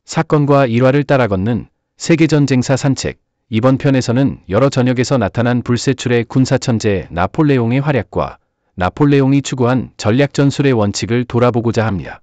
사건과 일화를 따라 걷는 세계전쟁사 산책. 이번 편에서는 여러 전역에서 나타난 불세출의 군사천재 나폴레옹의 활약과 나폴레옹이 추구한 전략전술의 원칙을 돌아보고자 합니다.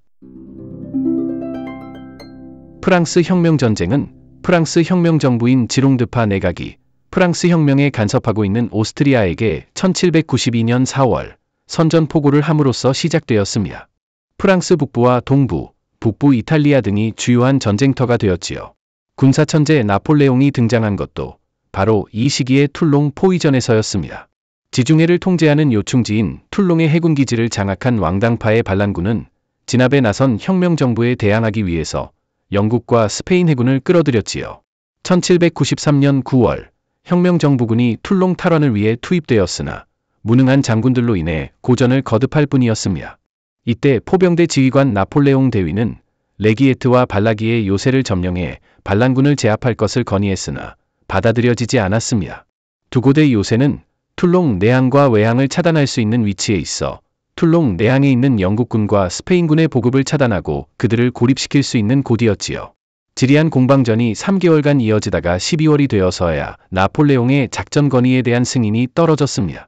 프랑스 혁명전쟁은 프랑스 혁명정부인 지롱드파 내각이 프랑스 혁명에 간섭하고 있는 오스트리아에게 1792년 4월 선전포고를 함으로써 시작되었습니다. 프랑스 북부와 동부, 북부 이탈리아 등이 주요한 전쟁터가 되었지요. 군사천재 나폴레옹이 등장한 것도 바로 이 시기의 툴롱 포위전에서였습니다. 지중해를 통제하는 요충지인 툴롱의 해군기지를 장악한 왕당파의 반란군은 진압에 나선 혁명정부에 대항하기 위해서 영국과 스페인 해군을 끌어들였지요. 1793년 9월 혁명정부군이 툴롱 탈환을 위해 투입되었으나 무능한 장군들로 인해 고전을 거듭할 뿐이었습니다. 이때 포병대 지휘관 나폴레옹 대위는 레기에트와 발라기의 요새를 점령해 반란군을 제압할 것을 건의했으나 받아들여지지 않았습니다. 두 고대 요새는 툴롱 내항과 외항을 차단할 수 있는 위치에 있어 툴롱 내항에 있는 영국군과 스페인군의 보급을 차단하고 그들을 고립시킬 수 있는 곳이었지요. 지리한 공방전이 3개월간 이어지다가 12월이 되어서야 나폴레옹의 작전 건의에 대한 승인이 떨어졌습니다.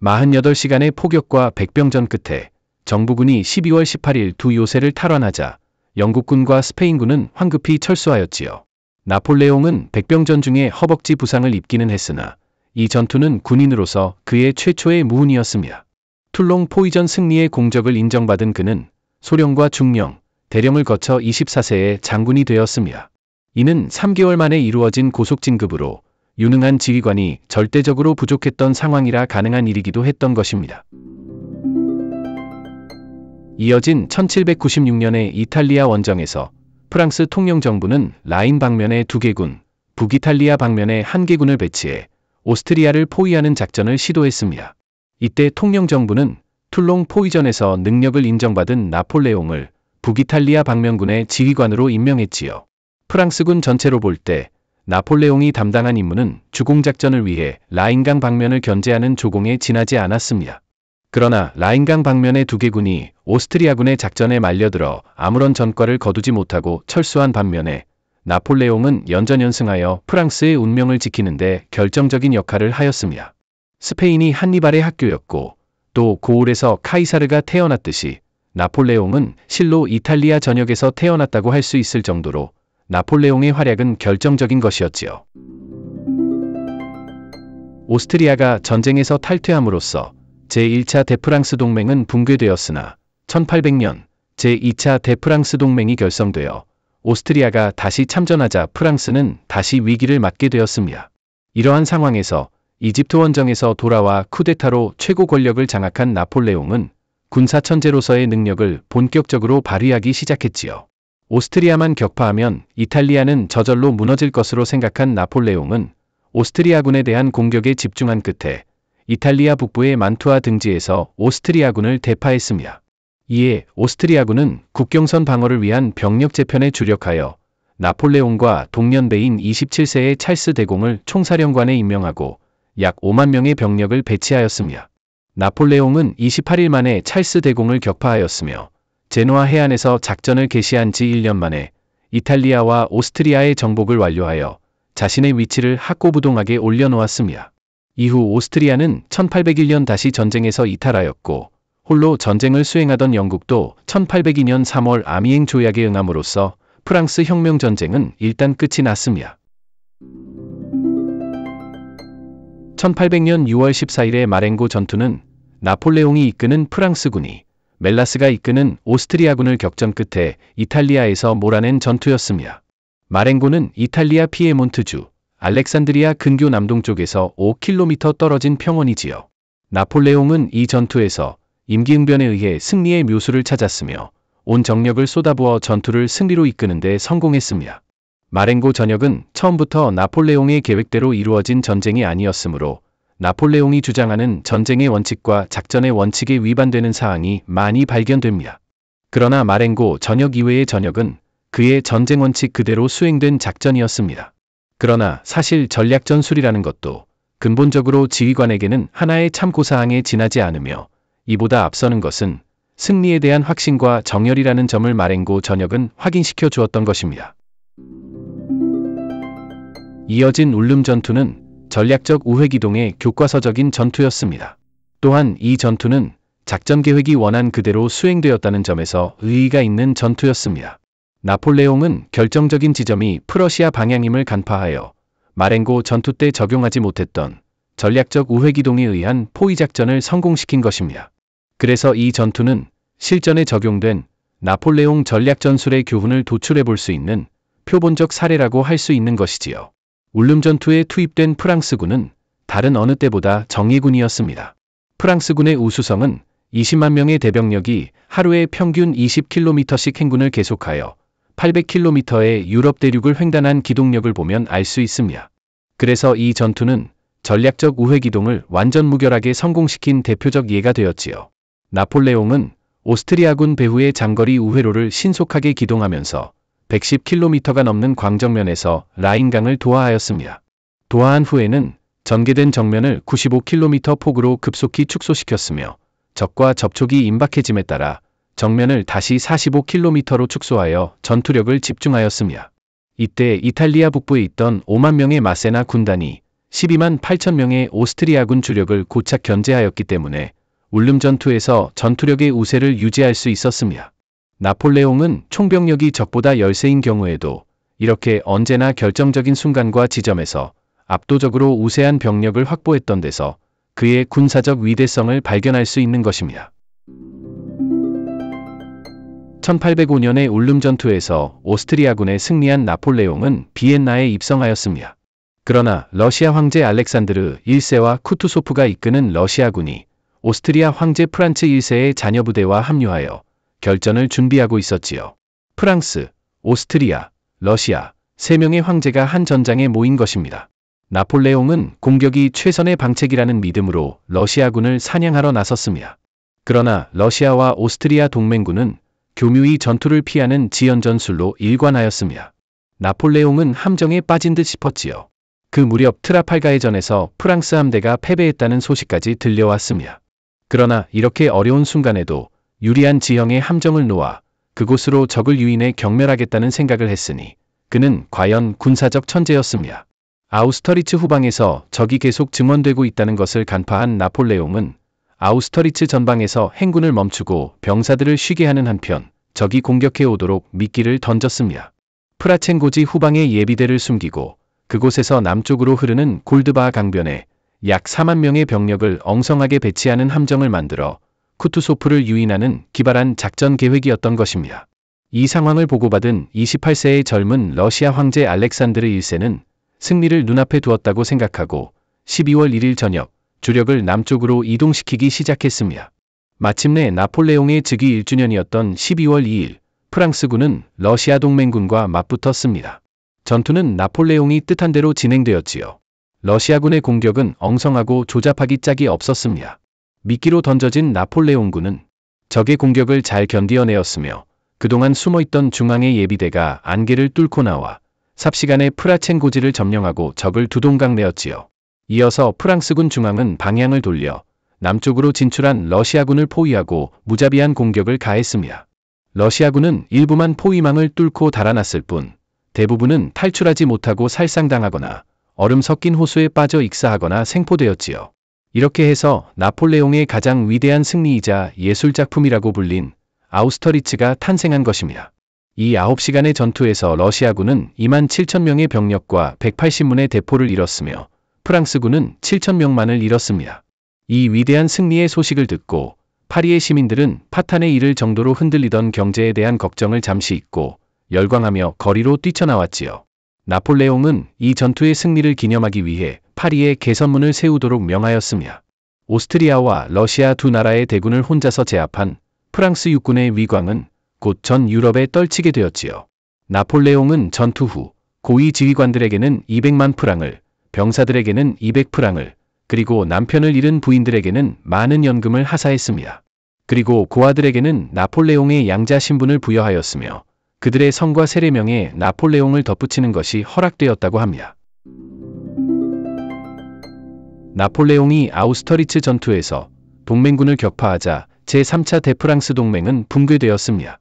48시간의 포격과 백병전 끝에 정부군이 12월 18일 두 요새를 탈환하자 영국군과 스페인군은 황급히 철수하였지요. 나폴레옹은 백병전 중에 허벅지 부상을 입기는 했으나 이 전투는 군인으로서 그의 최초의 무훈이었습니다. 툴롱 포위전 승리의 공적을 인정받은 그는 소령과 중령, 대령을 거쳐 24세에 장군이 되었습니다. 이는 3개월 만에 이루어진 고속진급으로 유능한 지휘관이 절대적으로 부족했던 상황이라 가능한 일이기도 했던 것입니다. 이어진 1796년의 이탈리아 원정에서 프랑스 통영정부는 라인 방면에 2개군, 북이탈리아 방면에 1개군을 배치해 오스트리아를 포위하는 작전을 시도했습니다. 이때 통영정부는 툴롱 포위전에서 능력을 인정받은 나폴레옹을 북이탈리아 방면군의 지휘관으로 임명했지요. 프랑스군 전체로 볼 때 나폴레옹이 담당한 임무는 주공작전을 위해 라인강 방면을 견제하는 조공에 지나지 않았습니다. 그러나 라인강 방면의 2개군이 오스트리아군의 작전에 말려들어 아무런 전과를 거두지 못하고 철수한 반면에 나폴레옹은 연전연승하여 프랑스의 운명을 지키는 데 결정적인 역할을 하였습니다. 스페인이 한니발의 학교였고 또 고울에서 카이사르가 태어났듯이 나폴레옹은 실로 이탈리아 전역에서 태어났다고 할 수 있을 정도로 나폴레옹의 활약은 결정적인 것이었지요. 오스트리아가 전쟁에서 탈퇴함으로써 제1차 대프랑스 동맹은 붕괴되었으나 1800년 제2차 대프랑스 동맹이 결성되어 오스트리아가 다시 참전하자 프랑스는 다시 위기를 맞게 되었습니다. 이러한 상황에서 이집트 원정에서 돌아와 쿠데타로 최고 권력을 장악한 나폴레옹은 군사천재로서의 능력을 본격적으로 발휘하기 시작했지요. 오스트리아만 격파하면 이탈리아는 저절로 무너질 것으로 생각한 나폴레옹은 오스트리아군에 대한 공격에 집중한 끝에 이탈리아 북부의 만투아 등지에서 오스트리아군을 대파했습니다. 이에 오스트리아군은 국경선 방어를 위한 병력 재편에 주력하여 나폴레옹과 동년배인 27세의 찰스 대공을 총사령관에 임명하고 약 5만 명의 병력을 배치하였습니다. 나폴레옹은 28일 만에 찰스 대공을 격파하였으며 제노아 해안에서 작전을 개시한 지 1년 만에 이탈리아와 오스트리아의 정복을 완료하여 자신의 위치를 확고부동하게 올려놓았습니다. 이후 오스트리아는 1801년 다시 전쟁에서 이탈하였고 홀로 전쟁을 수행하던 영국도 1802년 3월 아미행 조약에 응함으로써 프랑스 혁명전쟁은 일단 끝이 났습니다. 1800년 6월 14일의 마렝고 전투는 나폴레옹이 이끄는 프랑스군이 멜라스가 이끄는 오스트리아군을 격전 끝에 이탈리아에서 몰아낸 전투였습니다. 마렝고는 이탈리아 피에몬트주 알렉산드리아 근교 남동쪽에서 5km 떨어진 평원이지요. 나폴레옹은 이 전투에서 임기응변에 의해 승리의 묘수를 찾았으며 온 정력을 쏟아부어 전투를 승리로 이끄는 데 성공했습니다. 마렝고 전역은 처음부터 나폴레옹의 계획대로 이루어진 전쟁이 아니었으므로 나폴레옹이 주장하는 전쟁의 원칙과 작전의 원칙에 위반되는 사항이 많이 발견됩니다. 그러나 마렝고 전역 이외의 전역은 그의 전쟁 원칙 그대로 수행된 작전이었습니다. 그러나 사실 전략전술이라는 것도 근본적으로 지휘관에게는 하나의 참고사항에 지나지 않으며 이보다 앞서는 것은 승리에 대한 확신과 정열이라는 점을 마렝고 전역은 확인시켜 주었던 것입니다. 이어진 울름 전투는 전략적 우회기동의 교과서적인 전투였습니다. 또한 이 전투는 작전 계획이 원한 그대로 수행되었다는 점에서 의의가 있는 전투였습니다. 나폴레옹은 결정적인 지점이 프러시아 방향임을 간파하여 마렝고 전투 때 적용하지 못했던 전략적 우회기동에 의한 포위 작전을 성공시킨 것입니다. 그래서 이 전투는 실전에 적용된 나폴레옹 전략 전술의 교훈을 도출해 볼 수 있는 표본적 사례라고 할 수 있는 것이지요. 울름 전투에 투입된 프랑스군은 다른 어느 때보다 정예군이었습니다. 프랑스군의 우수성은 20만 명의 대병력이 하루에 평균 20km씩 행군을 계속하여 800km의 유럽 대륙을 횡단한 기동력을 보면 알 수 있습니다. 그래서 이 전투는 전략적 우회기동을 완전 무결하게 성공시킨 대표적 예가 되었지요. 나폴레옹은 오스트리아군 배후의 장거리 우회로를 신속하게 기동하면서 110km가 넘는 광정면에서 라인강을 도하하였습니다. 도하한 후에는 전개된 정면을 95km 폭으로 급속히 축소시켰으며 적과 접촉이 임박해짐에 따라 정면을 다시 45km로 축소하여 전투력을 집중하였습니다. 이때 이탈리아 북부에 있던 5만 명의 마세나 군단이 12만 8천 명의 오스트리아군 주력을 고착 견제하였기 때문에 울름 전투에서 전투력의 우세를 유지할 수 있었습니다. 나폴레옹은 총병력이 적보다 열세인 경우에도 이렇게 언제나 결정적인 순간과 지점에서 압도적으로 우세한 병력을 확보했던 데서 그의 군사적 위대성을 발견할 수 있는 것입니다. 1805년의 울름 전투에서 오스트리아군에 승리한 나폴레옹은 비엔나에 입성하였습니다. 그러나 러시아 황제 알렉산드르 1세와 쿠투소프가 이끄는 러시아군이 오스트리아 황제 프란츠 1세의 자녀 부대와 합류하여 결전을 준비하고 있었지요. 프랑스, 오스트리아, 러시아 3명의 황제가 한 전장에 모인 것입니다. 나폴레옹은 공격이 최선의 방책이라는 믿음으로 러시아군을 사냥하러 나섰습니다. 그러나 러시아와 오스트리아 동맹군은 교묘히 전투를 피하는 지연전술로 일관하였습니다. 나폴레옹은 함정에 빠진 듯 싶었지요. 그 무렵 트라팔가의 전에서 프랑스 함대가 패배했다는 소식까지 들려왔습니다. 그러나 이렇게 어려운 순간에도 유리한 지형에 함정을 놓아 그곳으로 적을 유인해 경멸하겠다는 생각을 했으니 그는 과연 군사적 천재였습니다. 아우스터리츠 후방에서 적이 계속 증원되고 있다는 것을 간파한 나폴레옹은 아우스터리츠 전방에서 행군을 멈추고 병사들을 쉬게 하는 한편 적이 공격해 오도록 미끼를 던졌습니다. 프라첸고지 후방의 예비대를 숨기고 그곳에서 남쪽으로 흐르는 골드바 강변에 약 4만 명의 병력을 엉성하게 배치하는 함정을 만들어 쿠투소프를 유인하는 기발한 작전 계획이었던 것입니다. 이 상황을 보고받은 28세의 젊은 러시아 황제 알렉산드르 1세는 승리를 눈앞에 두었다고 생각하고 12월 1일 저녁 주력을 남쪽으로 이동시키기 시작했습니다. 마침내 나폴레옹의 즉위 1주년이었던 12월 2일 프랑스군은 러시아 동맹군과 맞붙었습니다. 전투는 나폴레옹이 뜻한 대로 진행되었지요. 러시아군의 공격은 엉성하고 조잡하기 짝이 없었습니다. 미끼로 던져진 나폴레옹군은 적의 공격을 잘 견디어내었으며 그동안 숨어있던 중앙의 예비대가 안개를 뚫고 나와 삽시간에 프라첸고지를 점령하고 적을 두동강내었지요. 이어서 프랑스군 중앙은 방향을 돌려 남쪽으로 진출한 러시아군을 포위하고 무자비한 공격을 가했습니다. 러시아군은 일부만 포위망을 뚫고 달아났을 뿐 대부분은 탈출하지 못하고 살상당하거나 얼음 섞인 호수에 빠져 익사하거나 생포되었지요. 이렇게 해서 나폴레옹의 가장 위대한 승리이자 예술작품이라고 불린 아우스터리츠가 탄생한 것입니다. 이 9시간의 전투에서 러시아군은 2만 7천 명의 병력과 180문의 대포를 잃었으며 프랑스군은 7천 명만을 잃었습니다. 이 위대한 승리의 소식을 듣고 파리의 시민들은 파탄에 이를 정도로 흔들리던 경제에 대한 걱정을 잠시 잊고 열광하며 거리로 뛰쳐나왔지요. 나폴레옹은 이 전투의 승리를 기념하기 위해 파리에 개선문을 세우도록 명하였습니다. 오스트리아와 러시아 두 나라의 대군을 혼자서 제압한 프랑스 육군의 위광은 곧 전 유럽에 떨치게 되었지요. 나폴레옹은 전투 후 고위 지휘관들에게는 200만 프랑을, 병사들에게는 200프랑을, 그리고 남편을 잃은 부인들에게는 많은 연금을 하사했습니다. 그리고 고아들에게는 나폴레옹의 양자 신분을 부여하였으며 그들의 성과 세례명에 나폴레옹을 덧붙이는 것이 허락되었다고 합니다. 나폴레옹이 아우스터리츠 전투에서 동맹군을 격파하자 제3차 대프랑스 동맹은 붕괴되었습니다.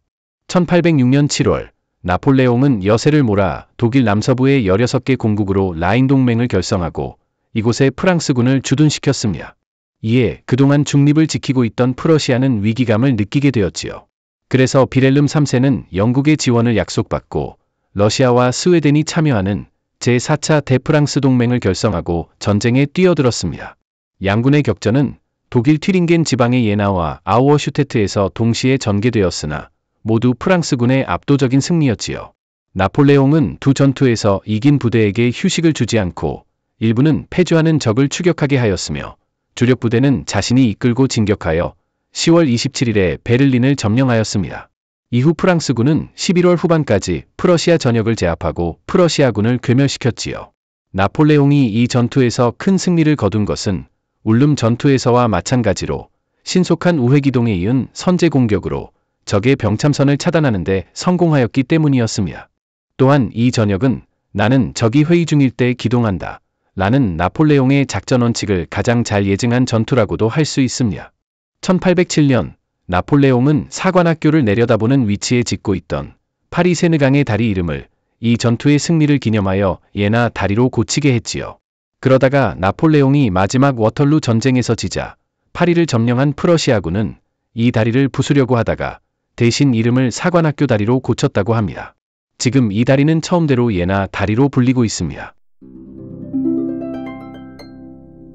1806년 7월 나폴레옹은 여세를 몰아 독일 남서부의 16개 공국으로 라인 동맹을 결성하고 이곳에 프랑스군을 주둔시켰습니다. 이에 그동안 중립을 지키고 있던 프러시아는 위기감을 느끼게 되었지요. 그래서 빌헬름 3세는 영국의 지원을 약속받고 러시아와 스웨덴이 참여하는 제4차 대프랑스 동맹을 결성하고 전쟁에 뛰어들었습니다. 양군의 격전은 독일 튀링겐 지방의 예나와 아우어슈테트에서 동시에 전개되었으나 모두 프랑스군의 압도적인 승리였지요. 나폴레옹은 두 전투에서 이긴 부대에게 휴식을 주지 않고 일부는 패주하는 적을 추격하게 하였으며 주력 부대는 자신이 이끌고 진격하여 10월 27일에 베를린을 점령하였습니다. 이후 프랑스군은 11월 후반까지 프러시아 전역을 제압하고 프러시아군을 괴멸시켰지요. 나폴레옹이 이 전투에서 큰 승리를 거둔 것은 울름 전투에서와 마찬가지로 신속한 우회기동에 이은 선제 공격으로 적의 병참선을 차단하는 데 성공하였기 때문이었습니다. 또한 이 전역은 나는 적이 회의 중일 때 기동한다 라는 나폴레옹의 작전 원칙을 가장 잘 예증한 전투라고도 할 수 있습니다. 1807년 나폴레옹은 사관학교를 내려다보는 위치에 짓고 있던 파리 세느강의 다리 이름을 이 전투의 승리를 기념하여 예나 다리로 고치게 했지요. 그러다가 나폴레옹이 마지막 워털루 전쟁에서 지자 파리를 점령한 프러시아군은 이 다리를 부수려고 하다가 대신 이름을 사관학교 다리로 고쳤다고 합니다. 지금 이 다리는 처음대로 예나 다리로 불리고 있습니다.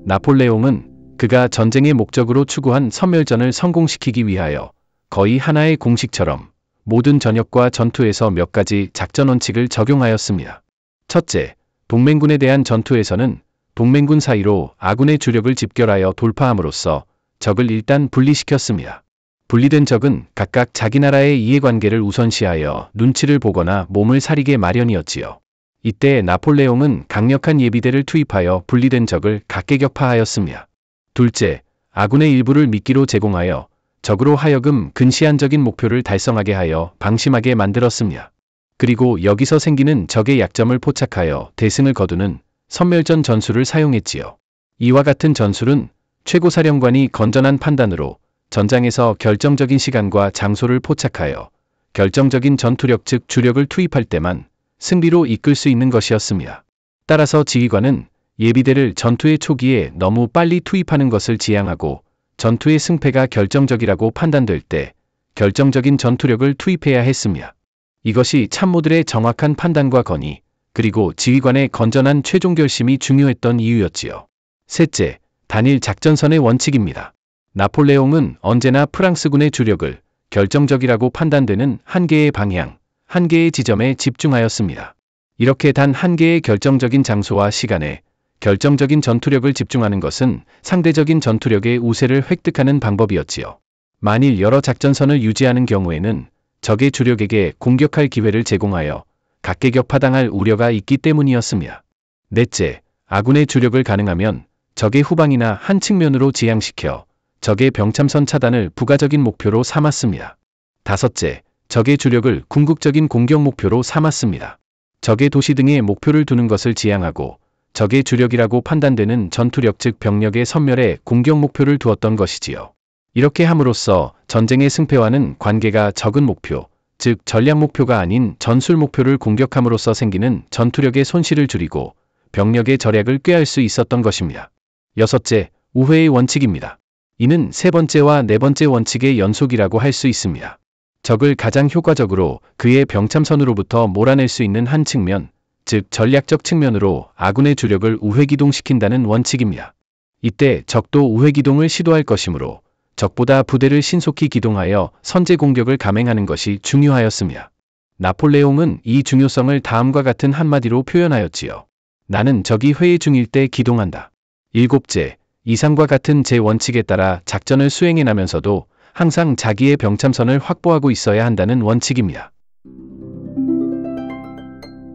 나폴레옹은 그가 전쟁의 목적으로 추구한 선멸전을 성공시키기 위하여 거의 하나의 공식처럼 모든 전역과 전투에서 몇 가지 작전 원칙을 적용하였습니다. 첫째, 동맹군에 대한 전투에서는 동맹군 사이로 아군의 주력을 집결하여 돌파함으로써 적을 일단 분리시켰습니다. 분리된 적은 각각 자기 나라의 이해관계를 우선시하여 눈치를 보거나 몸을 사리게 마련이었지요. 이때 나폴레옹은 강력한 예비대를 투입하여 분리된 적을 각계격파하였습니다. 둘째, 아군의 일부를 미끼로 제공하여 적으로 하여금 근시안적인 목표를 달성하게 하여 방심하게 만들었습니다. 그리고 여기서 생기는 적의 약점을 포착하여 대승을 거두는 선멸전 전술을 사용했지요. 이와 같은 전술은 최고사령관이 건전한 판단으로 전장에서 결정적인 시간과 장소를 포착하여 결정적인 전투력 즉 주력을 투입할 때만 승리로 이끌 수 있는 것이었습니다. 따라서 지휘관은 예비대를 전투의 초기에 너무 빨리 투입하는 것을 지양하고 전투의 승패가 결정적이라고 판단될 때 결정적인 전투력을 투입해야 했습니다. 이것이 참모들의 정확한 판단과 건의, 그리고 지휘관의 건전한 최종 결심이 중요했던 이유였지요. 셋째, 단일 작전선의 원칙입니다. 나폴레옹은 언제나 프랑스군의 주력을 결정적이라고 판단되는 한 개의 방향, 한 개의 지점에 집중하였습니다. 이렇게 단 한 개의 결정적인 장소와 시간에 결정적인 전투력을 집중하는 것은 상대적인 전투력의 우세를 획득하는 방법이었지요. 만일 여러 작전선을 유지하는 경우에는 적의 주력에게 공격할 기회를 제공하여 각계격파당할 우려가 있기 때문이었습니다. 넷째, 아군의 주력을 가능하면 적의 후방이나 한 측면으로 지향시켜 적의 병참선 차단을 부가적인 목표로 삼았습니다. 다섯째, 적의 주력을 궁극적인 공격 목표로 삼았습니다. 적의 도시 등에 목표를 두는 것을 지향하고 적의 주력이라고 판단되는 전투력 즉 병력의 선멸에 공격 목표를 두었던 것이지요. 이렇게 함으로써 전쟁의 승패와는 관계가 적은 목표, 즉 전략 목표가 아닌 전술 목표를 공격함으로써 생기는 전투력의 손실을 줄이고 병력의 절약을 꾀할 수 있었던 것입니다. 여섯째, 우회의 원칙입니다. 이는 세 번째와 네 번째 원칙의 연속이라고 할 수 있습니다. 적을 가장 효과적으로 그의 병참선으로부터 몰아낼 수 있는 한 측면, 즉 전략적 측면으로 아군의 주력을 우회기동시킨다는 원칙입니다. 이때 적도 우회기동을 시도할 것이므로 적보다 부대를 신속히 기동하여 선제 공격을 감행하는 것이 중요하였습니다. 나폴레옹은 이 중요성을 다음과 같은 한마디로 표현하였지요. 나는 적이 회의 중일 때 기동한다. 일곱째, 이상과 같은 제 원칙에 따라 작전을 수행해 나면서도 항상 자기의 병참선을 확보하고 있어야 한다는 원칙입니다.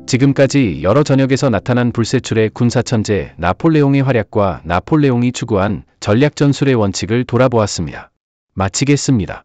지금까지 여러 전역에서 나타난 불세출의 군사천재 나폴레옹의 활약과 나폴레옹이 추구한 전략전술의 원칙을 돌아보았습니다. 마치겠습니다.